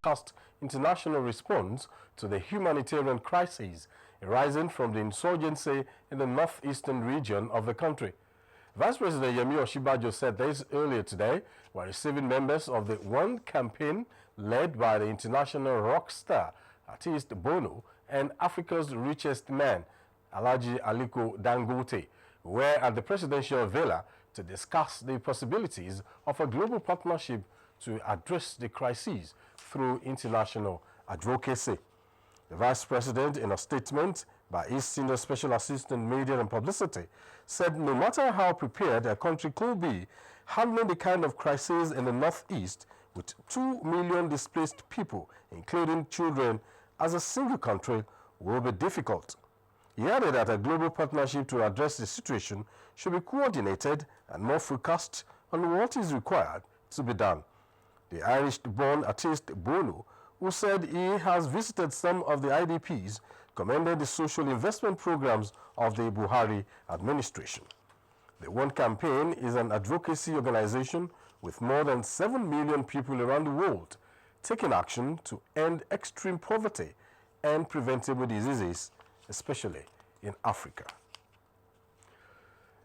discussed international response to the humanitarian crisis arising from the insurgency in the northeastern region of the country. Vice President Yemi Osinbajo said this earlier today while receiving members of the One campaign led by the international rock star artist Bono and Africa's richest man, Alhaji Aliko Dangote, were at the presidential villa to discuss the possibilities of a global partnership to address the crisis through international advocacy. The Vice President, in a statement by his Senior Special Assistant Media and Publicity, said no matter how prepared a country could be, handling the kind of crisis in the Northeast with 2 million displaced people, including children, as a single country will be difficult. He added that a global partnership to address the situation should be coordinated and more focused on what is required to be done. The Irish-born artist Bono, who said he has visited some of the IDPs, commended the social investment programs of the Buhari administration. The One Campaign is an advocacy organization with more than 7 million people around the world taking action to end extreme poverty and preventable diseases, especially in Africa.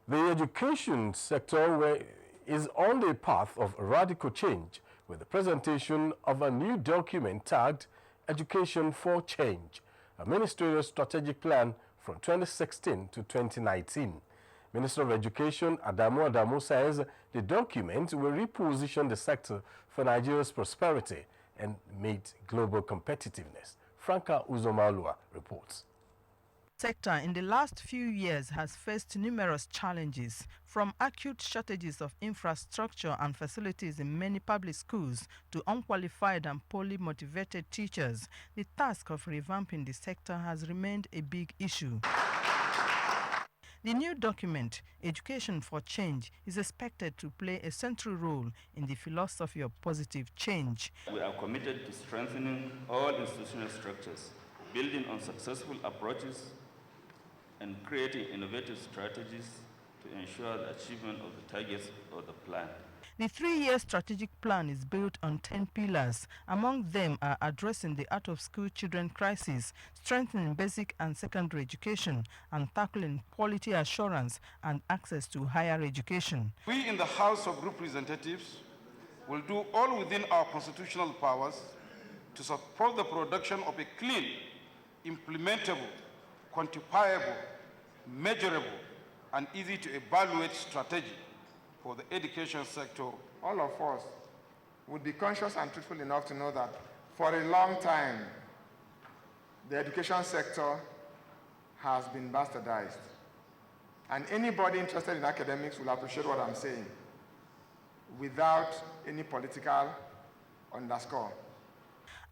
The education sector is on the path of radical change with the presentation of a new document tagged Education for Change, a ministerial strategic plan from 2016 to 2019. Minister of Education Adamu says the document will reposition the sector for Nigeria's prosperity and meet global competitiveness. Franca Uzomalua reports. Sector in the last few years has faced numerous challenges, from acute shortages of infrastructure and facilities in many public schools to unqualified and poorly motivated teachers. The task of revamping the sector has remained a big issue. The new document, Education for Change, is expected to play a central role in the philosophy of positive change. We are committed to strengthening all institutional structures, building on successful approaches, and creating innovative strategies to ensure the achievement of the targets of the plan. The 3-year strategic plan is built on 10 pillars. Among them are addressing the out-of-school children crisis, strengthening basic and secondary education, and tackling quality assurance and access to higher education. We in the House of Representatives will do all within our constitutional powers to support the production of a clean, implementable, quantifiable, measurable, and easy to evaluate strategy for the education sector. All of us would be conscious and truthful enough to know that for a long time, the education sector has been bastardized. And anybody interested in academics will appreciate what I'm saying without any political underscore.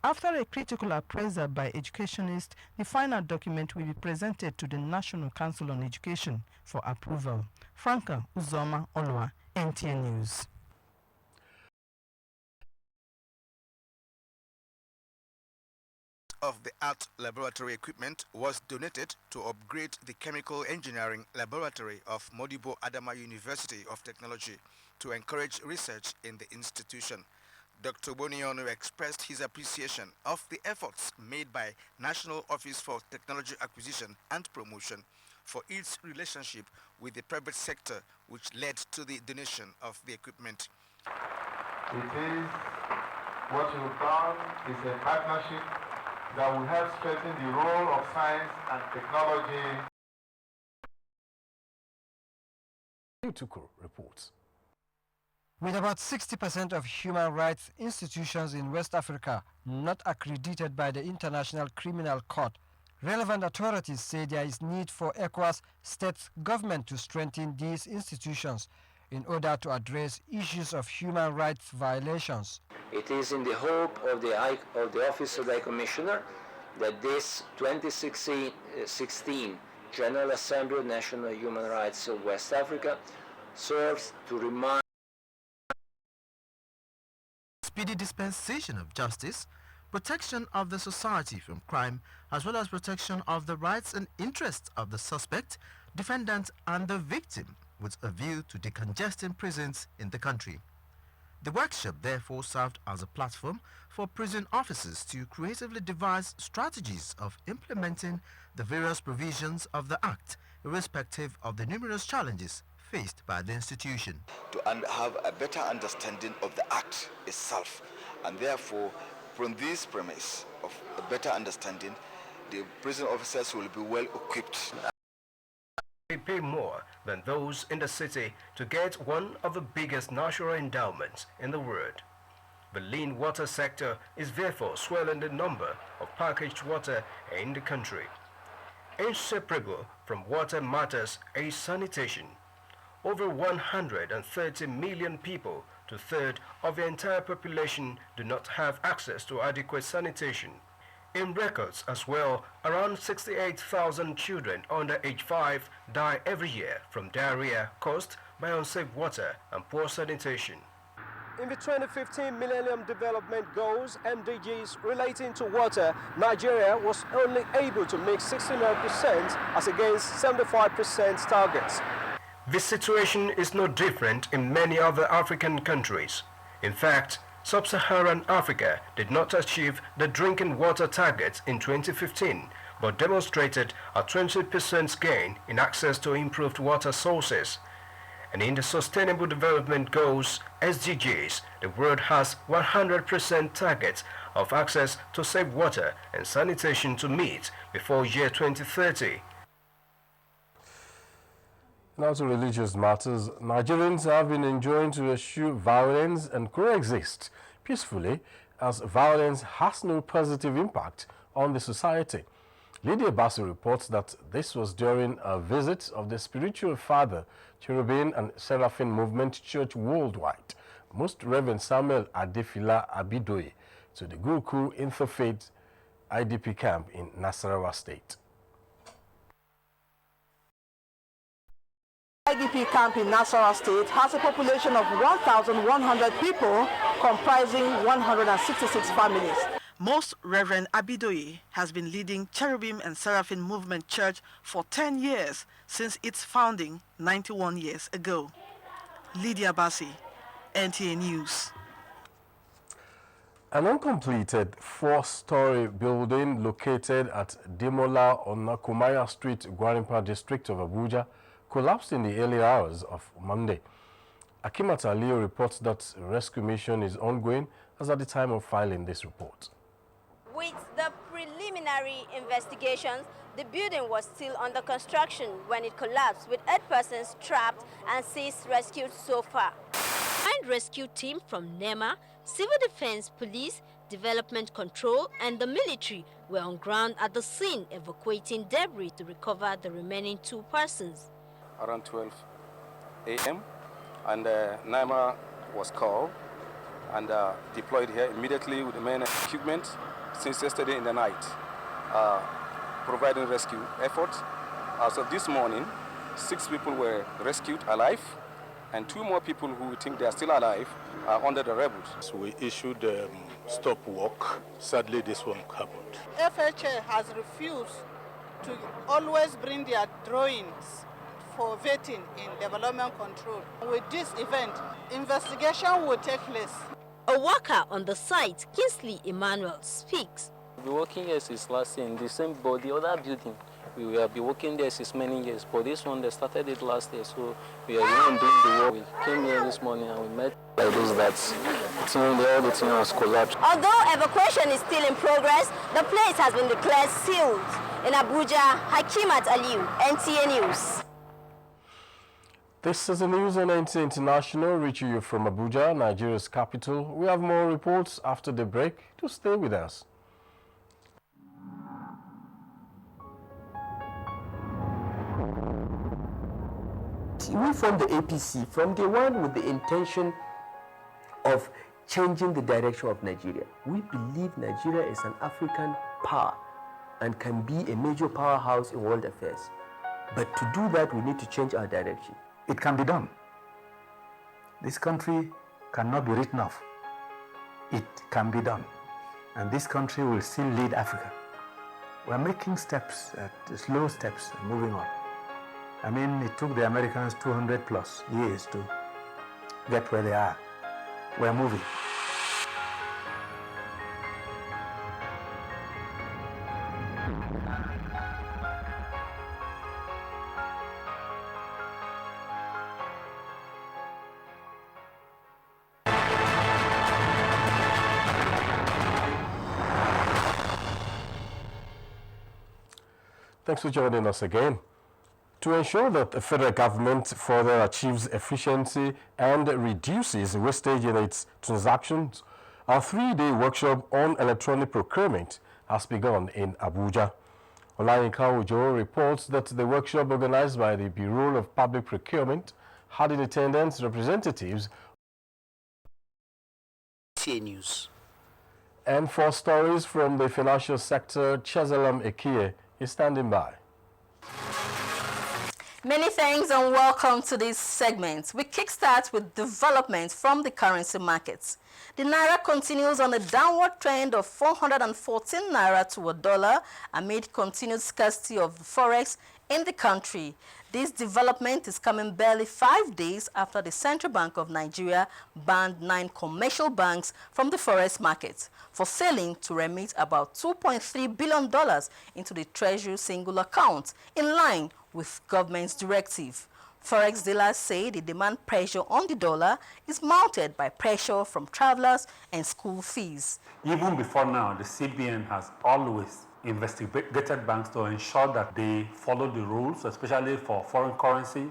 After a critical appraisal by educationists, the final document will be presented to the National Council on Education for approval. Franca Uzoma Olwa, NTA News. Of the art laboratory equipment was donated to upgrade the chemical engineering laboratory of Modibo Adama University of Technology to encourage research in the institution. Dr. Bonionu expressed his appreciation of the efforts made by National Office for Technology Acquisition and Promotion for its relationship with the private sector, which led to the donation of the equipment. It is what you found is a partnership that will help strengthen the role of science and technology. Utuku reports. With about 60% of human rights institutions in West Africa not accredited by the International Criminal Court, relevant authorities say there is need for ECOWAS state government to strengthen these institutions in order to address issues of human rights violations. It is in the hope of the Office of the High Commissioner that this 2016 General Assembly of National Human Rights of West Africa serves to remind speedy dispensation of justice, protection of the society from crime, as well as protection of the rights and interests of the suspect, defendant, and the victim, with a view to decongesting prisons in the country. The workshop therefore served as a platform for prison officers to creatively devise strategies of implementing the various provisions of the Act, irrespective of the numerous challenges faced by the institution. To have a better understanding of the Act itself, and therefore from this premise of a better understanding, the prison officers will be well equipped. They pay more than those in the city to get one of the biggest natural endowments in the world. The lean water sector is therefore swelling the number of packaged water in the country. Inseparable from water matters is sanitation. Over 130 million people, two-thirds of the entire population, do not have access to adequate sanitation. In records as well, around 68,000 children under age 5 die every year from diarrhea caused by unsafe water and poor sanitation. In the 2015 Millennium Development Goals, MDGs, relating to water, Nigeria was only able to make 69% as against 75% targets. This situation is no different in many other African countries. In fact, Sub-Saharan Africa did not achieve the drinking water targets in 2015, but demonstrated a 20% gain in access to improved water sources. And in the Sustainable Development Goals, SDGs, the world has 100% targets of access to safe water and sanitation to meet before year 2030. Now to religious matters, Nigerians have been enjoined to eschew violence and coexist peacefully, as violence has no positive impact on the society. Lydia Bassi reports that this was during a visit of the spiritual father, Cherubim and Seraphim Movement Church Worldwide, Most Reverend Samuel Adefila Abidoye, to the Guruku Interfaith IDP camp in Nasarawa State. IDP camp in Nasarawa State has a population of 1,100 people, comprising 166 families. Most Reverend Abidoye has been leading Cherubim and Seraphim Movement Church for 10 years since its founding 91 years ago. Lydia Bassi, NTA News. An uncompleted 4-story building located at Demola on Nakumaya Street, Gwarimpa district of Abuja, collapsed in the early hours of Monday. Akimat Aliyu reports that rescue mission is ongoing as at the time of filing this report. With the preliminary investigations, the building was still under construction when it collapsed, with 8 persons trapped and 6 rescued so far. A rescue team from NEMA, Civil Defense Police, Development Control and the military were on ground at the scene evacuating debris to recover the remaining 2 persons. Around 12 a.m. and NEMA was called and deployed here immediately with the main equipment since yesterday in the night, providing rescue efforts. As of this morning, 6 people were rescued alive, and 2 more people who we think they are still alive are under the rebels. So we issued stop work. Sadly, this one happened. FHA has refused to always bring their drawings for vetting in development control. With this event, investigation will take place. A worker on the site, Kingsley Emmanuel, speaks. We've been working here since last year in the same, but the other building, we will be working there since many years. But this one, they started it last year, so we are the one doing the work. We came here this morning and we met like those that all the thing has collapsed. Although evacuation is still in progress, the place has been declared sealed. In Abuja, Hakimat Aliyu, NTA News. This is the news on NTA International, reaching you from Abuja, Nigeria's capital. We have more reports after the break. Do stay with us. We formed the APC from day one with the intention of changing the direction of Nigeria. We believe Nigeria is an African power and can be a major powerhouse in world affairs. But to do that, we need to change our direction. It can be done. This country cannot be written off. It can be done. And this country will still lead Africa. We're making steps, slow steps, moving on. I mean, it took the Americans 200+ years to get where they are. we're moving. Thanks for joining us again. To ensure that the federal government further achieves efficiency and reduces wastage in its transactions, a 3-day workshop on electronic procurement has begun in Abuja. Olayinka Ojo reports that the workshop organized by the Bureau of Public Procurement had in attendance representatives NTA News. And for stories from the financial sector, Chiazalam Ekie is standing by. Many thanks and welcome to this segment. We kickstart with developments from the currency markets. The Naira continues on a downward trend of 414 Naira to a dollar amid continued scarcity of forex in the country. This development is coming barely 5 days after the Central Bank of Nigeria banned 9 commercial banks from the forex market for failing to remit about $2.3 billion into the Treasury single account, in line with government's directive. Forex dealers say the demand pressure on the dollar is mounted by pressure from travelers and school fees. Even before now, the CBN has always investigated banks to ensure that they follow the rules, especially for foreign currency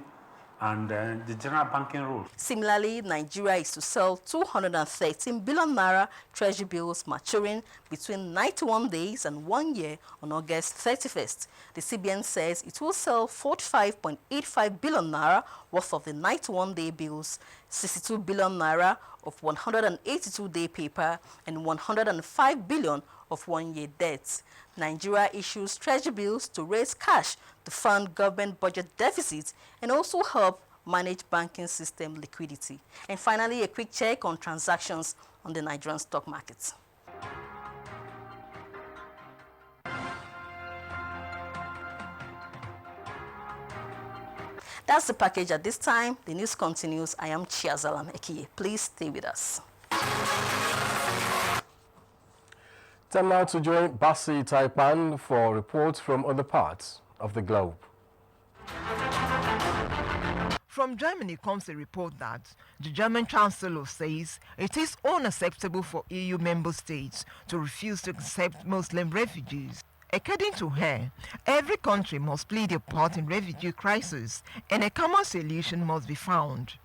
and the general banking rules. Similarly, Nigeria is to sell 213 billion Naira treasury bills maturing between 91 days and 1 year on August 31st. The CBN says it will sell 45.85 billion Naira worth of the 91-day bills, 62 billion Naira of 182-day paper, and 105 billion of 1-year debt. Nigeria issues treasury bills to raise cash to fund government budget deficits and also help manage banking system liquidity. And finally, a quick check on transactions on the Nigerian stock markets. That's the package at this time. The news continues. I am Chiazalam Ekie. Please stay with us. Time now to join Basi Taipan for reports from other parts of the globe. From Germany comes a report that the German Chancellor says it is unacceptable for EU member states to refuse to accept Muslim refugees. According to her, every country must play their part in refugee crisis and a common solution must be found.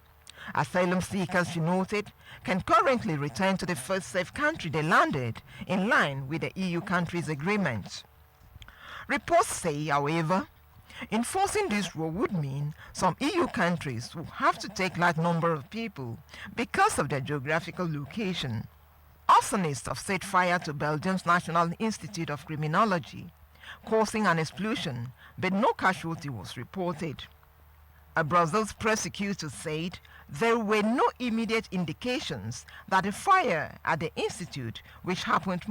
Asylum seekers, she noted, can currently return to the first safe country they landed, in line with the EU countries' agreement. Reports say, however, enforcing this rule would mean some EU countries will have to take large number of people because of their geographical location. Arsonists have set fire to Belgium's National Institute of Criminology, causing an explosion, but no casualty was reported. A Brussels prosecutor said there were no immediate indications that a fire at the institute, which happened